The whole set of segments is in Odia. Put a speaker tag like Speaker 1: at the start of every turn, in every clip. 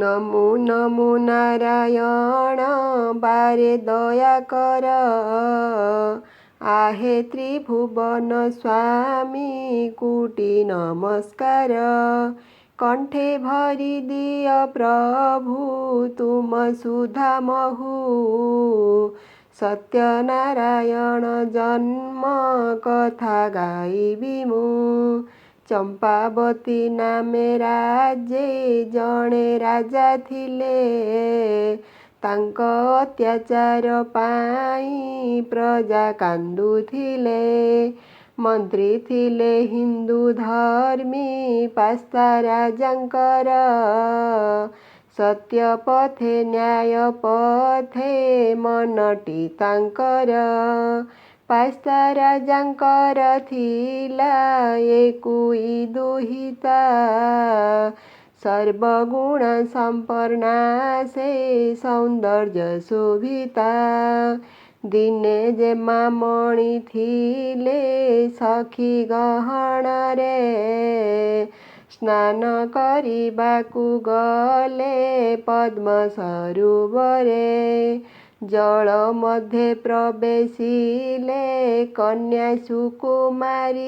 Speaker 1: ନମୋ ନମୋ ନାରାୟଣ ବାରେ ଦୟା କର। आहे त्रिभुवन स्वामी कोटि नमस्कार। कंठे भरी दिय प्रभु तुम सुधा महु। सत्यनारायण जन्म कथा गाइबी मु। चंपावती नामे राजे जणे राजा थिले। तांको अत्याचार पाई प्रजा कांदुथिले। मंत्री थिले हिंदू धर्मी पास्ता राजांकर। सत्य पथे न्याय पथे मनटी तांकर। पास्ता राजांकर थिला एकुई दुहिता। सर्वगुण संपन्ना से सौंदर्य शोभिता। दिने जेमा मणि थिले सखी गहन रे। स्नान करिबाकु गले पद्म सरोवरे। जल मध्ये प्रवेशिले कन्या सुकुमारी।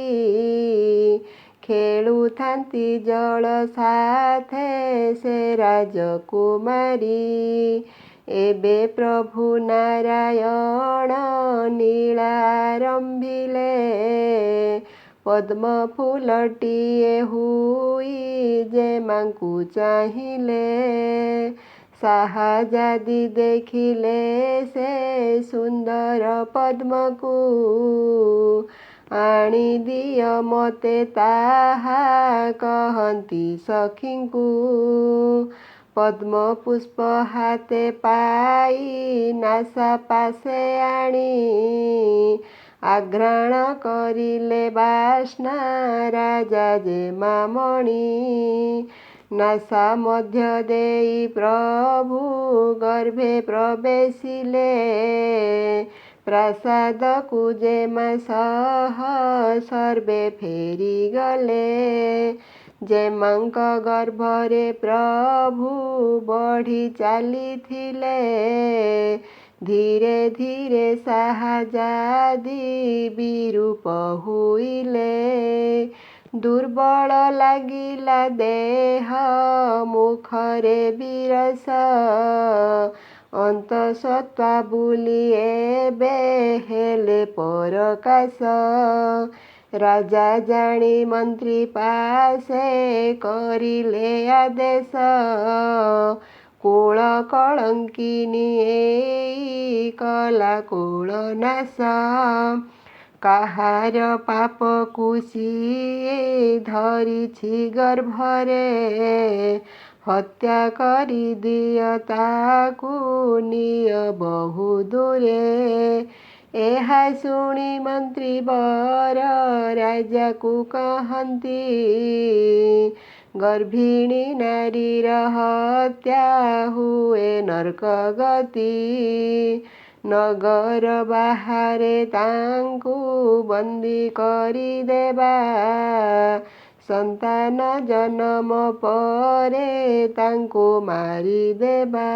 Speaker 1: खेलुथांती जल साथे से राजकुमारी। एबे प्रभु नारायण नीलारंभिले। पद्म फूलटिए हुई जे मांकु चाहिले। शाहजादी देखिले से सुंदर पद्म को। आनी दिय मते ताहा कहंती सखींकु। पद्म पुष्प हाथे पाई नासा पासे आनी। आघ्राण करिले बास्ना राजा जे मामणी। नासा मध्य देई प्रभु गर्भे प्रवेशिले। प्रासाद को जेमा सह सर्वे फेरी गले। जेमांक गर्भरे प्रभु बढ़ी चलीथिले। धीरे धीरे शाहजादी विरूप हुइले। दुर्बल लागिला देह मुखरे विरस। अंतसत्वा बुली एबे हेले परकाश। राजा जानी मंत्री पासे करिले आदेश। कोल कलंकिनी एई कला कोल नाश। काहार पाप कुसिए धरिछि गर्भरे। हत्या करी दिय ताकू निय बहु दूरे। एहा शुणी मंत्री बर राजा को कहंती। गर्भिणी नारीर हत्या हुए नरक गति। नगर बाहारे तांकु बंदी करी देबा। संतान जन्म परे तांकु मारी देबा।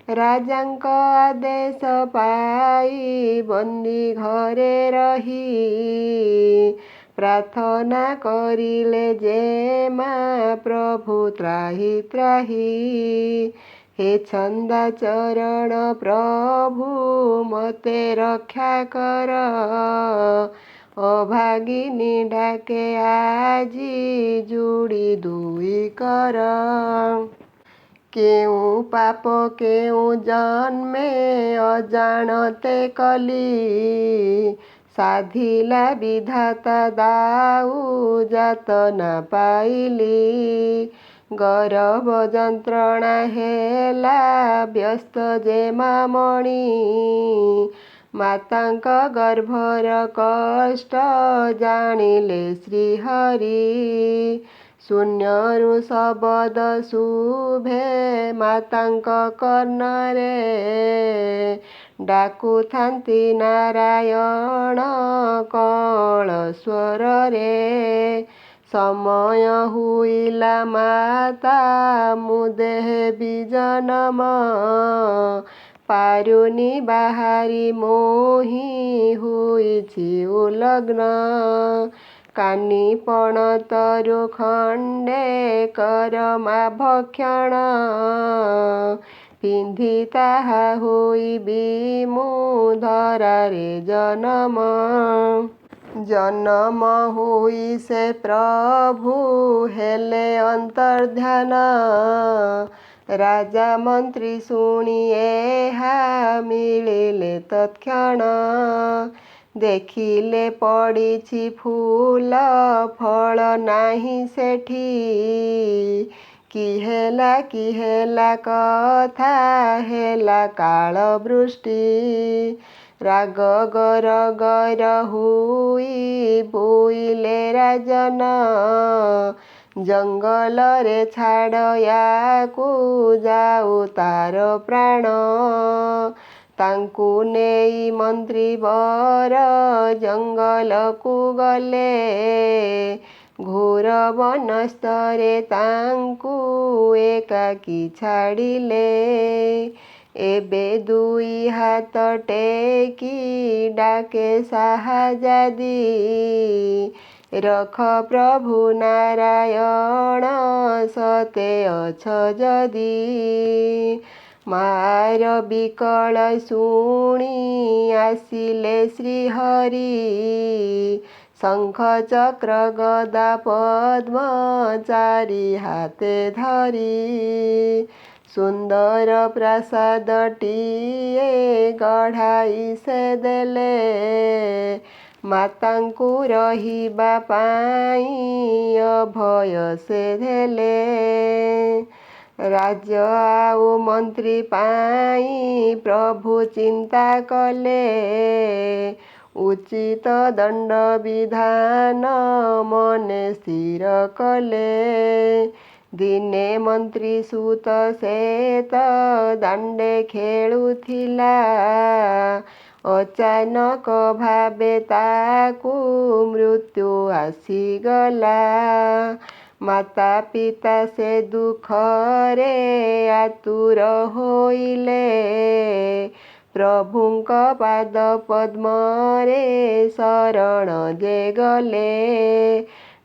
Speaker 1: राजांक आदेश पाई बंदी घरे रही। प्रार्थना करिले जे माँ प्रभु त्राही त्राही। हे छंदा चरण प्रभु मते रक्षा कर। अभागिनी डाके आजी जुड़ी दुई कर। केउ पाप केउ जन्मे अजाणते कली। साधिला विधाता दाऊ जातना पाइली। गर्भ जंत्रणा हेला व्यस्त जे मामणी। मातांक गर्भर कष्ट जानिले श्रीहरि। शून्यरु शबद शुभे मातांक कर्णरे। डाकुथांती नारायण कळ स्वରରେ। ସମୟ ହୁଇଲା ମାତା ମୁଁ ଦେବି ଜନମ ପାରୁନି ବାହାରି ମୋହି ହୋଇଛି ଉଲଗ୍ନ କାନି ପଣତରୁ ଖଣ୍ଡେ କରମା ଭକ୍ଷଣ ପିନ୍ଧି ତାହା ହୋଇବି ମୁଁ ଧରାରେ ଜନମ ହୋଇ ସେ ପ୍ରଭୁ ହେଲେ ଅନ୍ତର୍ଧ୍ୟାନ ରାଜା ମନ୍ତ୍ରୀ ଶୁଣି ଏହା ମିଳିଲେ ତତ୍କ୍ଷଣ ଦେଖିଲେ ପଡ଼ିଛି ଫୁଲ ଫଳ ନାହିଁ ସେଠି କି ହେଲା କଥା ହେଲା କାଳ ବୃଷ୍ଟି ରାଗ ଗର ହୋଇ ବୋଇଲେ ରାଜନ ଜଙ୍ଗଲରେ ଛାଡ଼ ୟାକୁ ଯାଉ ତାର ପ୍ରାଣ ତାଙ୍କୁ ନେଇ ମନ୍ତ୍ରୀବର ଜଙ୍ଗଲକୁ ଗଲେ ଘୋର ବନସ୍ତରେ ତାଙ୍କୁ ଏକାକୀ ଛାଡ଼ିଲେ ଏବେ ଦୁଇ ହାତ ଟେକି ଡାକେ ସାହାଯାଦି ରଖ ପ୍ରଭୁ ନାରାୟଣ ସତେ ଅଛ ଯଦି ମାର ବିକଳ ଶୁଣି ଆସିଲେ ଶ୍ରୀହରି ଶଙ୍ଖ ଚକ୍ର ଗଦା ପଦ୍ମ ଚାରି ହାତେ ଧରି ସୁନ୍ଦର ପ୍ରାସାଦଟିଏ ଗଢ଼ାଇ ସେ ଦେଲେ ମାତାଙ୍କୁ ରହିବା ପାଇଁ ଅଭୟ ସେ ଦେଲେ ରାଜ ଆଉ ମନ୍ତ୍ରୀ ପାଇଁ ପ୍ରଭୁ ଚିନ୍ତା କଲେ ଉଚିତ ଦଣ୍ଡ ବିଧାନ ମନେ ସ୍ଥିର କଲେ ଦିନେ ମନ୍ତ୍ରୀ ସୁତ ସେତ ଦାଣ୍ଡେ ଖେଳୁଥିଲା ଅଚାନକ ଭାବେ ତାକୁ ମୃତ୍ୟୁ ଆସିଗଲା ମାତା ପିତା ସେ ଦୁଃଖରେ ଆତୁର ହୋଇଲେ ପ୍ରଭୁଙ୍କ ପାଦ ପଦ୍ମରେ ଶରଣ ଯେ ଗଲେ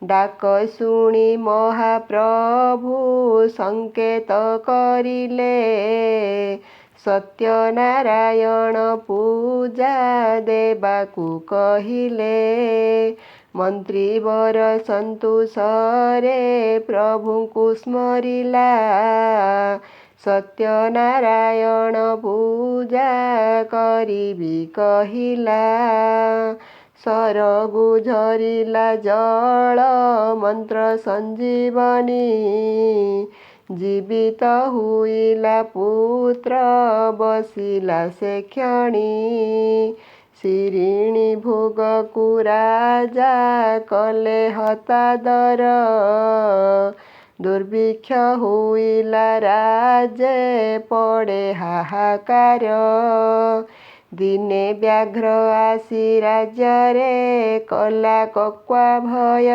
Speaker 1: ଡାକ ଶୁଣି ମହାପ୍ରଭୁ ସଂକେତ କରିଲେ ସତ୍ୟନାରାୟଣ ପୂଜା ଦେବାକୁ କହିଲେ ମନ୍ତ୍ରୀବର ସନ୍ତୋଷରେ ପ୍ରଭୁଙ୍କୁ ସ୍ମରିଲା ସତ୍ୟନାରାୟଣ ପୂଜା କରିବି କହିଲା ସରଗୁ ଝରିଲା ଜଳ ମନ୍ତ୍ର ସଞ୍ଜୀବନୀ ଜୀବିତ ହୋଇଲା ପୁତ୍ର ବସିଲା ସେ କ୍ଷଣି ଶିରିଣୀ ଭୋଗକୁ ରାଜା କଲେ ହତାଦର ଦୁର୍ଭିକ୍ଷ ହୋଇଲା ରାଜେ ପଡ଼େ ହାହାକାର ଦିନେ ବ୍ୟାଘ୍ର ଆସି ରାଜ୍ୟରେ କଲା କକ୍ୱା ଭୟ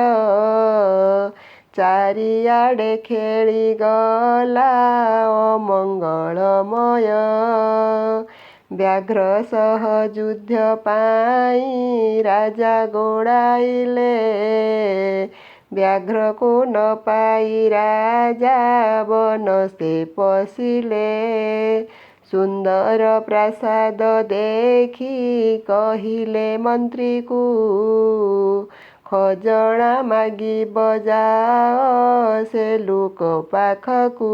Speaker 1: ଚାରିଆଡ଼େ ଖେଳିଗଲା ଅମଙ୍ଗଳମୟ ବ୍ୟାଘ୍ର ସହ ଯୁଦ୍ଧ ପାଇଁ ରାଜା ଗୋଡ଼ାଇଲେ ବ୍ୟାଘ୍ରକୁ ନ ପାଇ ରାଜା ବନ ସେ ପଶିଲେ ସୁନ୍ଦର ପ୍ରାସାଦ ଦେଖି କହିଲେ ମନ୍ତ୍ରୀକୁ ଖଜଣା ମାଗିବ ଯାଅ ସେ ଲୋକ ପାଖକୁ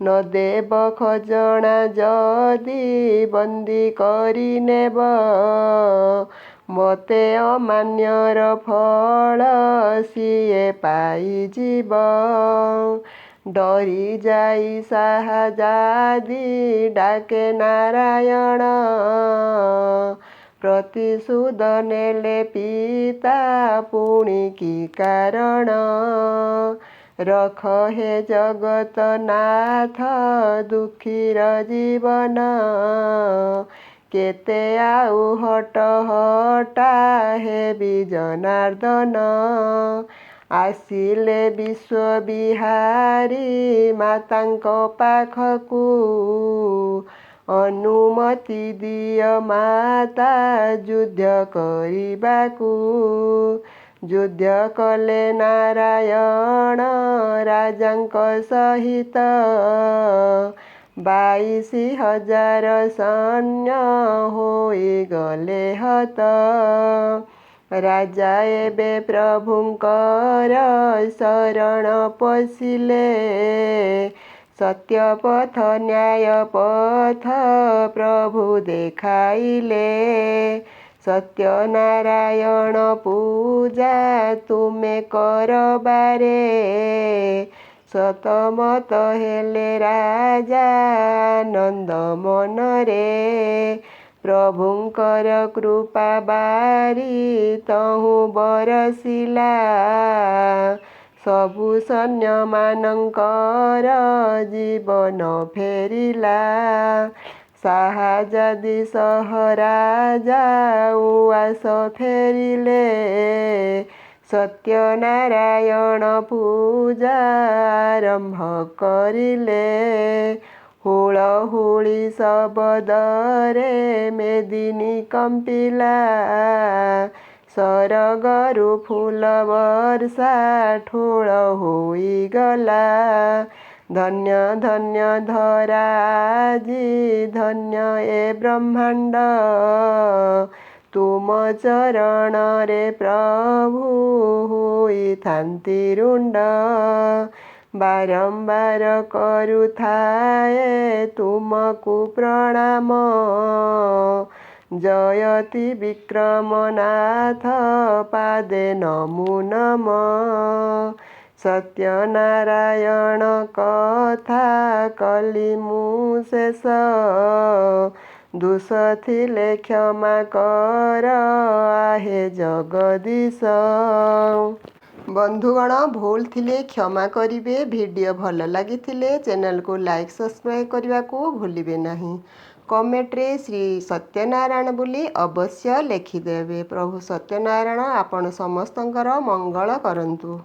Speaker 1: ନ ଦେବ ଖଜଣା ଯଦି ବନ୍ଦୀ କରି ନେବ ମୋତେ ଅମାନ୍ୟର ଫଳ ସିଏ ପାଇଯିବ ଡରି ଯାଇ ସାହାଯାଦି ଡାକେ ନାରାୟଣ ପ୍ରତିଶୋଧ ନେଲେ ପିତା ପୁଣି କି କାରଣ ରଖ ହେ ଜଗତନାଥ ଦୁଃଖୀର ଜୀବନ କେତେ ଆଉ ହଟ ହଟା ହେବି ଜନାର୍ଦ୍ଦନ ଆସିଲେ ବିଶ୍ୱବିହାରୀ ମାତାଙ୍କ ପାଖକୁ। ଅନୁମତି ଦିଅ ମାତା ଯୁଦ୍ଧ କରିବାକୁ। ଯୁଦ୍ଧ କଲେ ନାରାୟଣ ରାଜାଙ୍କ ସହିତ। 22,000 ସୈନ୍ୟ ହୋଇଗଲେ ହତ। ରାଜା ଏବେ ପ୍ରଭୁଙ୍କର ଶରଣ ପଶିଲେ। ସତ୍ୟପଥ ନ୍ୟାୟ ପଥ ପ୍ରଭୁ ଦେଖାଇଲେ। ସତ୍ୟନାରାୟଣ ପୂଜା ତୁମେ କର ବାରେ। ସତମତ ହେଲେ ରାଜା ଆନନ୍ଦ ମନରେ। ପ୍ରଭୁଙ୍କର କୃପା ବାରି ତହୁଁ ବରସିଲା। ସବୁ ସୈନ୍ୟମାନଙ୍କର ଜୀବନ ଫେରିଲା। ଶାହାଜାଦି ସହ ରାଜା ଉଆସ ଫେରିଲେ। ସତ୍ୟନାରାୟଣ ପୂଜା ଆରମ୍ଭ କରିଲେ। ହୁଳହୁଳି ଶବଦରେ ମେଦିନୀ କମ୍ପିଲା। ସରଗରୁ ଫୁଲ ବର୍ଷା ଠୁଳ ହୋଇଗଲା। ଧନ୍ୟ ଧନ୍ୟ ଧରା ଆଜି ଧନ୍ୟ ଏ ବ୍ରହ୍ମାଣ୍ଡ। ତୁମ ଚରଣରେ ପ୍ରଭୁ ହୋଇଥାନ୍ତି ରୁଣ୍ଡ। ବାରମ୍ବାର କରୁଥାଏ ତୁମକୁ ପ୍ରଣାମ। ଜୟତି ବିକ୍ରମନାଥ ପାଦେ ନମୁ ନମ। ସତ୍ୟନାରାୟଣ କଥା କଲି ମୁଁ ଶେଷ। ଦୋଷ ଥିଲେ କ୍ଷମା କର ଆହେ ଜଗଦୀଶ। ବନ୍ଧୁଗଣ, ଭୁଲ ଥିଲେ କ୍ଷମା କରିବେ। ଭିଡ଼ିଓ ଭଲ ଲାଗିଥିଲେ ଚ୍ୟାନେଲକୁ ଲାଇକ୍ ସବସ୍କ୍ରାଇବ୍ କରିବାକୁ ଭୁଲିବେ ନାହିଁ। କମେଣ୍ଟରେ ଶ୍ରୀ ସତ୍ୟନାରାୟଣ ବୋଲି ଅବଶ୍ୟ ଲେଖିଦେବେ। ପ୍ରଭୁ ସତ୍ୟନାରାୟଣ ଆପଣ ସମସ୍ତଙ୍କର ମଙ୍ଗଳ କରନ୍ତୁ।